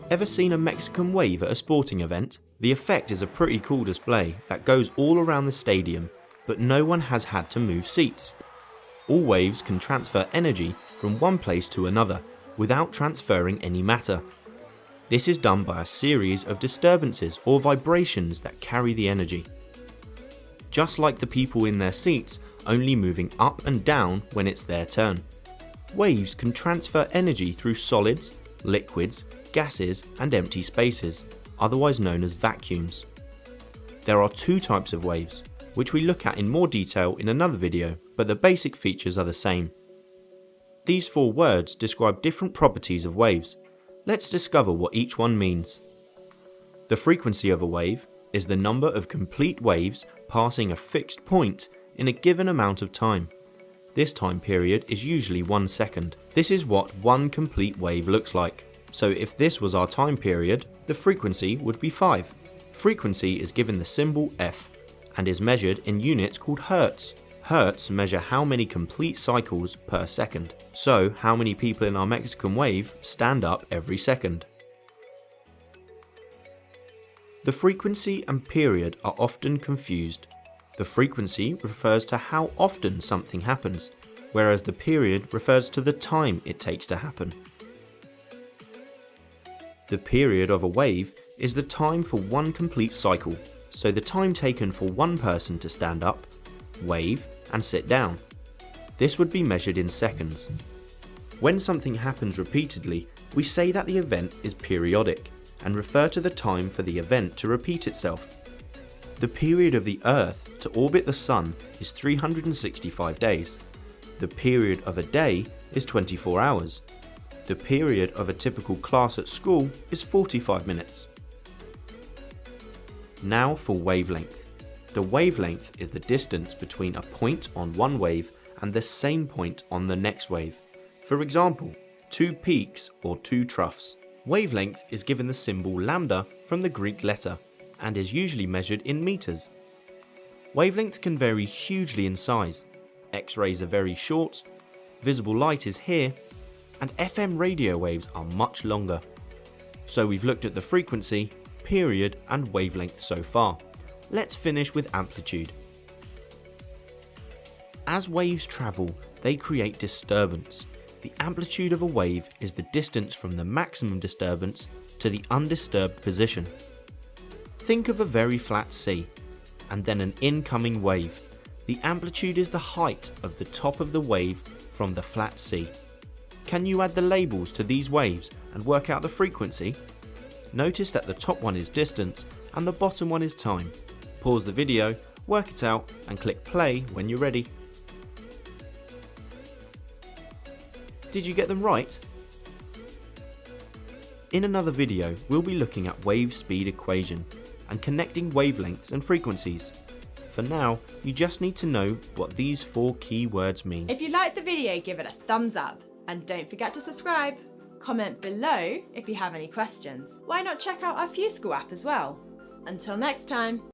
Ever seen a Mexican wave at a sporting event? The effect is a pretty cool display that goes all around the stadium, but no one has had to move seats. All waves can transfer energy from one place to another without transferring any matter. This is done by a series of disturbances or vibrations that carry the energy. Just like the people in their seats only moving up and down when it's their turn. Waves can transfer energy through solids, liquids, gases and empty spaces, otherwise known as vacuums. There are two types of waves, which we look at in more detail in another video, but the basic features are the same. These four words describe different properties of waves. Let's discover what each one means. The frequency of a wave is the number of complete waves passing a fixed point in a given amount of time. This time period is usually 1 second. This is what one complete wave looks like. So if this was our time period, the frequency would be 5. Frequency is given the symbol F and is measured in units called hertz. Hertz measure how many complete cycles per second. So how many people in our Mexican wave stand up every second. The frequency and period are often confused. The frequency refers to how often something happens, whereas the period refers to the time it takes to happen. The period of a wave is the time for one complete cycle, so the time taken for one person to stand up, wave, and sit down. This would be measured in seconds. When something happens repeatedly, we say that the event is periodic and refer to the time for the event to repeat itself. The period of the Earth to orbit the Sun is 365 days. The period of a day is 24 hours. The period of a typical class at school is 45 minutes. Now for wavelength. The wavelength is the distance between a point on one wave and the same point on the next wave. For example, two peaks or two troughs. Wavelength is given the symbol lambda from the Greek letter and is usually measured in meters. Wavelength can vary hugely in size. X-rays are very short, visible light is here, and FM radio waves are much longer. So we've looked at the frequency, period and wavelength so far. Let's finish with amplitude. As waves travel, they create disturbance. The amplitude of a wave is the distance from the maximum disturbance to the undisturbed position. Think of a very flat sea, and then an incoming wave. The amplitude is the height of the top of the wave from the flat sea. Can you add the labels to these waves and work out the frequency? Notice that the top one is distance and the bottom one is time. Pause the video, work it out and click play when you're ready. Did you get them right? In another video, we'll be looking at wave speed equation and connecting wavelengths and frequencies. For now, you just need to know what these four key words mean. If you liked the video, give it a thumbs up and don't forget to subscribe. Comment below if you have any questions. Why not check out our FuseSchool app as well? Until next time.